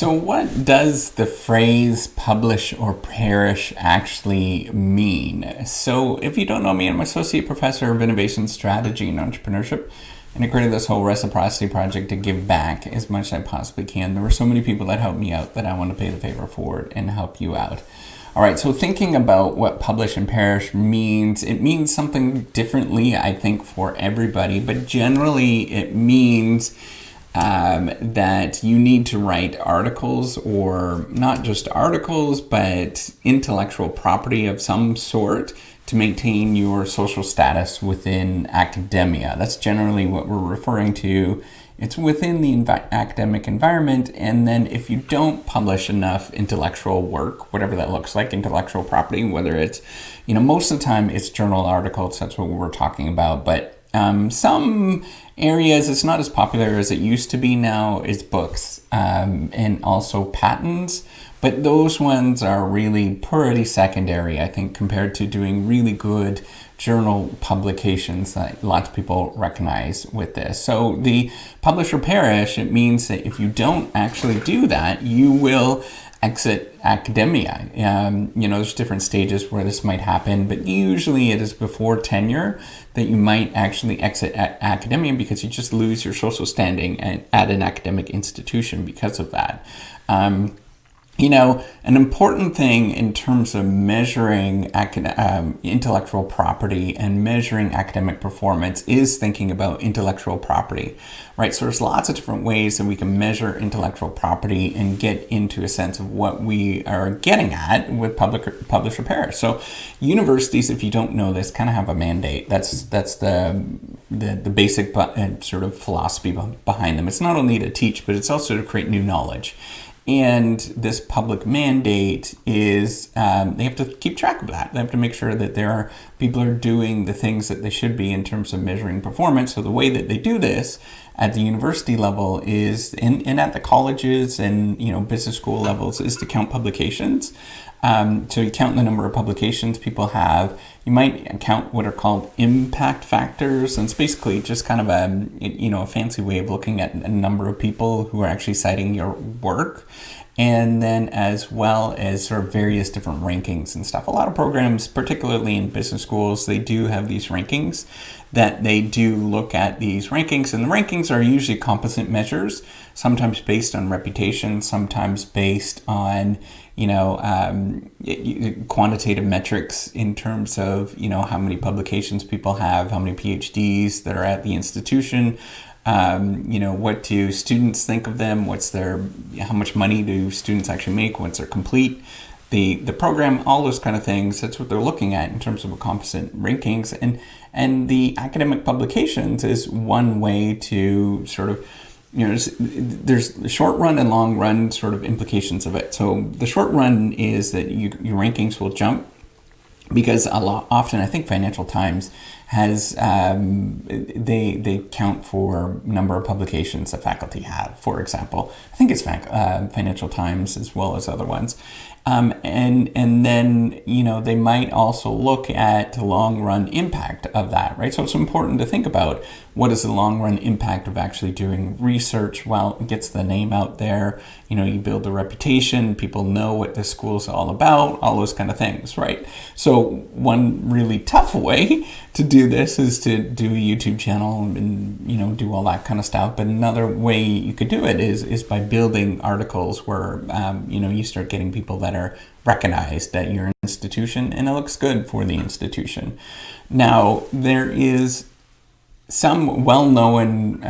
So what does the phrase publish or perish actually mean? So if you don't know me, I'm Associate Professor of Innovation Strategy and Entrepreneurship, and I created this whole reciprocity project to give back as much as I possibly can. There were so many people that helped me out that I want to pay the favor forward and help you out. All right, so thinking about what publish and perish means, it means something differently, I think, for everybody, but generally it means that you need to write articles, or not just articles, but intellectual property of some sort to maintain your social status within academia. That's generally what we're referring to. It's within the academic environment, and then if you don't publish enough intellectual work, whatever that looks like, intellectual property, whether it's, most of the time it's journal articles, that's what we're talking about, but some areas it's not as popular as it used to be now is books and also patents, but those ones are really pretty secondary, I think, compared to doing really good journal publications that lots of people recognize with this. So the publish or perish, it means that if you don't actually do that, you will exit academia. There's different stages where this might happen, but usually it is before tenure that you might actually exit academia, because you just lose your social standing at an academic institution because of that. An important thing in terms of measuring intellectual property and measuring academic performance is thinking about intellectual property, right? So there's lots of different ways that we can measure intellectual property and get into a sense of what we are getting at with publish or perish. So universities, if you don't know this, kind of have a mandate. That's the basic sort of philosophy behind them. It's not only to teach, but it's also to create new knowledge. And this public mandate is, they have to keep track of that. They have to make sure that people are doing the things that they should be in terms of measuring performance. So the way that they do this at the university level is, and at the colleges and, business school levels, is to count publications. So you count the number of publications people have. You might count what are called impact factors, and it's basically just kind of a fancy way of looking at a number of people who are actually citing your work, and then as well as sort of various different rankings and stuff. A lot of programs, particularly in business schools, they do have these rankings that they do look at these rankings, and the rankings are usually composite measures, sometimes based on reputation, sometimes based on quantitative metrics in terms of, how many publications people have, how many PhDs that are at the institution, what do students think of them, how much money do students actually make once they're complete the program, all those kind of things. That's what they're looking at in terms of a composite rankings. And the academic publications is one way to sort of, there's the short run and long run sort of implications of it. So the short run is that your rankings will jump, because often I think Financial Times has they count for number of publications that faculty have. For example, I think it's Financial Times as well as other ones. And then, they might also look at the long run impact of that, right? So it's important to think about what is the long run impact of actually doing research. Well, it gets the name out there, you build a reputation, people know what this school is all about, all those kind of things, right? So one really tough way to do this is to do a YouTube channel and, do all that kind of stuff. But another way you could do it is by building articles where, you start getting people that are recognized at your institution, and it looks good for the institution. Now, there is some well-known,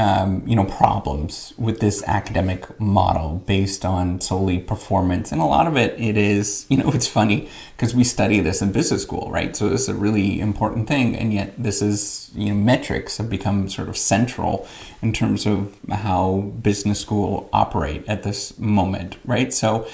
problems with this academic model based on solely performance. And a lot of it is, it's funny because we study this in business school, right? So this is a really important thing. And yet this is, metrics have become sort of central in terms of how business school operate at this moment, right? So,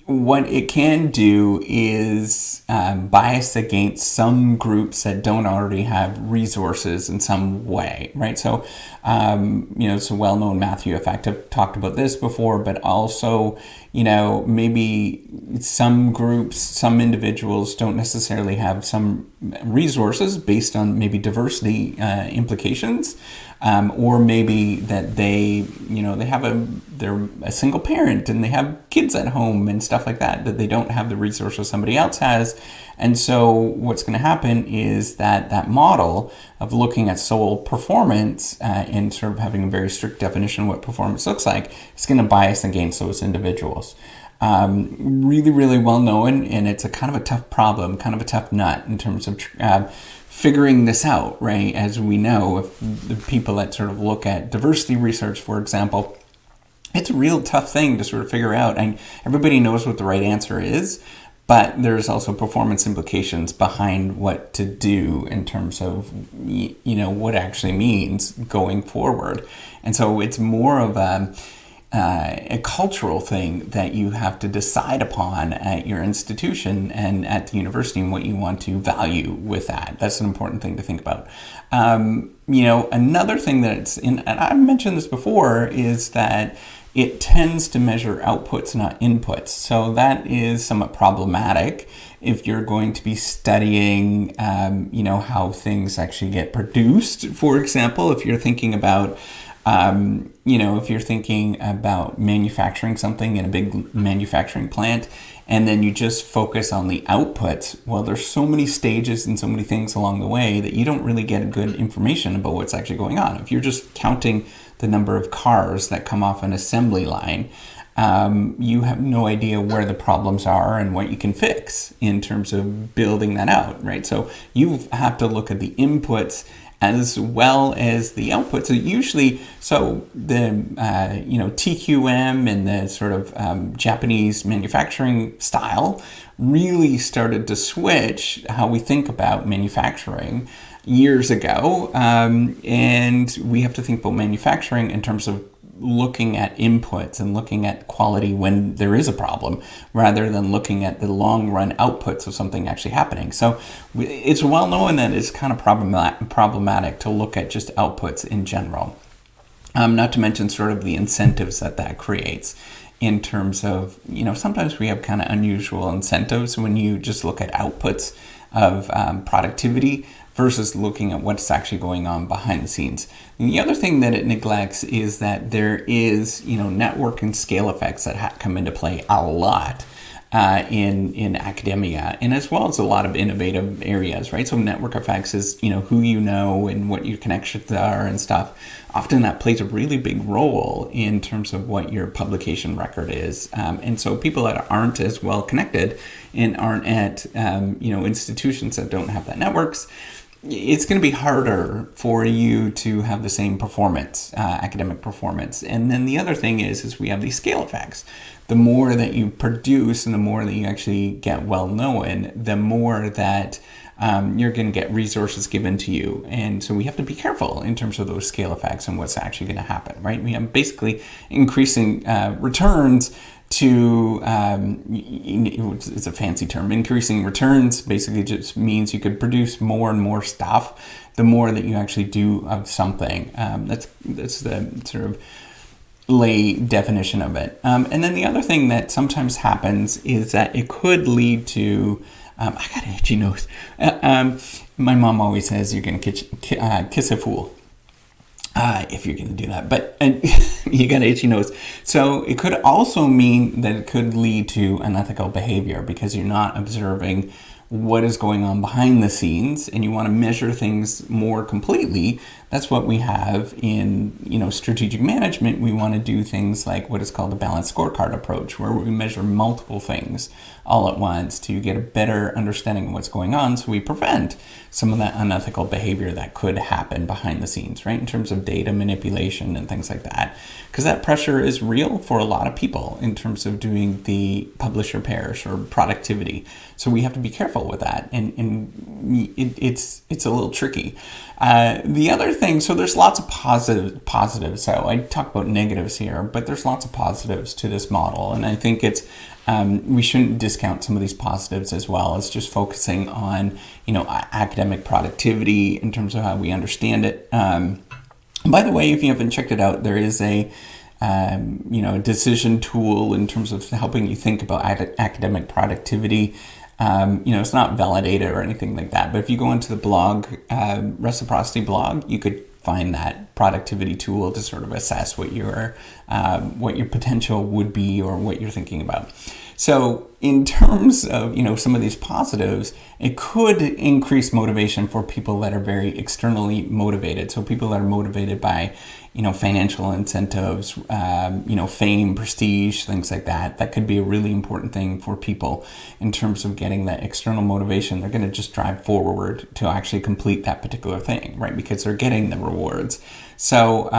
what it can do is bias against some groups that don't already have resources in some way, right? So, it's a well-known Matthew effect. I've talked about this before, but also, maybe some groups, some individuals don't necessarily have some resources based on maybe diversity implications. or maybe that they're a single parent and they have kids at home and stuff like that, that they don't have the resources somebody else has. And so what's going to happen is that model of looking at sole performance and sort of having a very strict definition of what performance looks like is going to bias against those individuals. Really, really well known, and it's a kind of a tough problem, kind of a tough nut in terms of figuring this out, right? As we know, if the people that sort of look at diversity research, for example, it's a real tough thing to sort of figure out, and everybody knows what the right answer is, but there's also performance implications behind what to do in terms of, what actually means going forward. And so it's more of a cultural thing that you have to decide upon at your institution and at the university, and what you want to value with that. That's an important thing to think about. Another thing that's and I've mentioned this before, is that it tends to measure outputs, not inputs. So that is somewhat problematic if you're going to be studying, how things actually get produced. For example, if you're thinking about manufacturing something in a big manufacturing plant, and then you just focus on the outputs, well, there's so many stages and so many things along the way that you don't really get good information about what's actually going on. If you're just counting the number of cars that come off an assembly line, you have no idea where the problems are and what you can fix in terms of building that out, right? So you have to look at the inputs as well as the outputs. So usually, the TQM and the sort of Japanese manufacturing style really started to switch how we think about manufacturing years ago, and we have to think about manufacturing in terms of looking at inputs and looking at quality when there is a problem, rather than looking at the long run outputs of something actually happening. So it's well known that it's kind of problematic to look at just outputs in general. Not to mention sort of the incentives that creates in terms of, sometimes we have kind of unusual incentives when you just look at outputs of productivity versus looking at what's actually going on behind the scenes. And the other thing that it neglects is that there is, network and scale effects that come into play a lot in academia, and as well as a lot of innovative areas, right? So network effects is, who you know and what your connections are and stuff. Often that plays a really big role in terms of what your publication record is. And so people that aren't as well connected and aren't at, institutions that don't have that networks, it's going to be harder for you to have the same performance, academic performance. And then the other thing is we have these scale effects. The more that you produce and the more that you actually get well known, the more that you're going to get resources given to you. And so we have to be careful in terms of those scale effects and what's actually going to happen, right? We have basically increasing returns to, it's a fancy term, increasing returns basically just means you could produce more and more stuff the more that you actually do of something. That's the sort of lay definition of it. And then the other thing that sometimes happens is that it could lead to, I got an itchy nose. My mom always says you're going to kiss a fool. If you're going to do that, but you got an itchy nose. So it could also mean that it could lead to unethical behavior because you're not observing what is going on behind the scenes and you want to measure things more completely. That's what we have in, strategic management. We want to do things like what is called a balanced scorecard approach, where we measure multiple things all at once to get a better understanding of what's going on, so we prevent some of that unethical behavior that could happen behind the scenes, right? In terms of data manipulation and things like that. Because that pressure is real for a lot of people in terms of doing the publish or perish or productivity. So we have to be careful with that. And it's a little tricky. The other thing, so there's lots of positives. So I talk about negatives here, but there's lots of positives to this model. And I think it's, we shouldn't discount some of these positives as well as just focusing on, academic productivity in terms of how we understand it. By the way, if you haven't checked it out, there is a decision tool in terms of helping you think about academic productivity. It's not validated or anything like that, but if you go into the blog, reciprocity blog, you could find that productivity tool to sort of assess what your potential would be or what you're thinking about. So in terms of, some of these positives, it could increase motivation for people that are very externally motivated. So people that are motivated by, financial incentives, fame, prestige, things like that. That could be a really important thing for people in terms of getting that external motivation. They're going to just drive forward to actually complete that particular thing, right? Because they're getting the rewards. So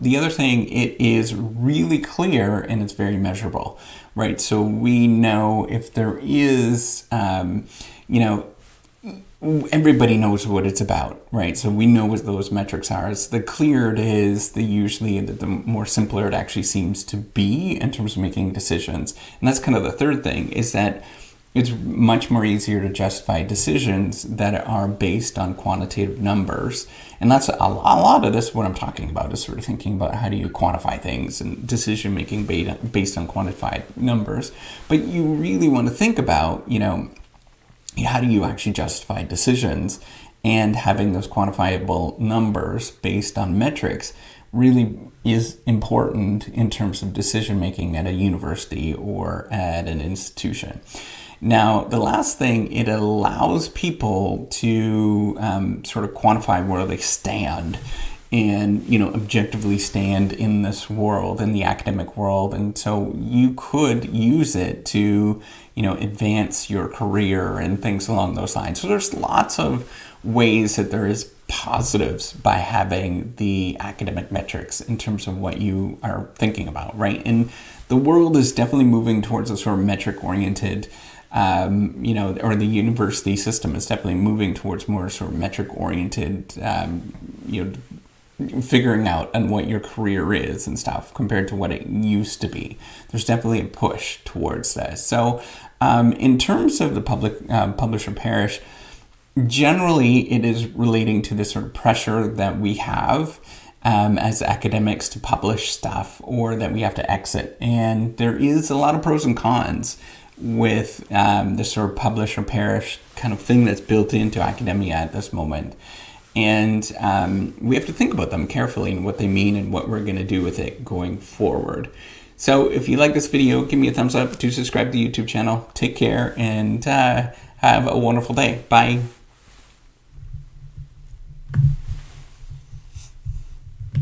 the other thing, it is really clear and it's very measurable, right? So we know if there is, everybody knows what it's about, right? So we know what those metrics are. It's the clearer it is, the more simpler it actually seems to be in terms of making decisions. And that's kind of the third thing, is that it's much more easier to justify decisions that are based on quantitative numbers. And that's a lot of this, what I'm talking about, is sort of thinking about how do you quantify things and decision making based on quantified numbers. But you really want to think about, how do you actually justify decisions, and having those quantifiable numbers based on metrics really is important in terms of decision making at a university or at an institution. Now, the last thing, it allows people to sort of quantify where they stand and, objectively stand in this world, in the academic world. And so you could use it to, advance your career and things along those lines. So there's lots of ways that there is positives by having the academic metrics in terms of what you are thinking about, right? And the world is definitely moving towards a sort of metric-oriented or the university system is definitely moving towards more sort of metric-oriented, figuring out on what your career is and stuff compared to what it used to be. There's definitely a push towards this. So in terms of the public publisher parish, generally it is relating to this sort of pressure that we have as academics to publish stuff, or that we have to exit. And there is a lot of pros and cons with the sort of publisher parish kind of thing that's built into academia at this moment. And we have to think about them carefully and what they mean and what we're going to do with it going forward. So if you like this video, give me a thumbs up, do subscribe to the YouTube channel. Take care and have a wonderful day. Bye.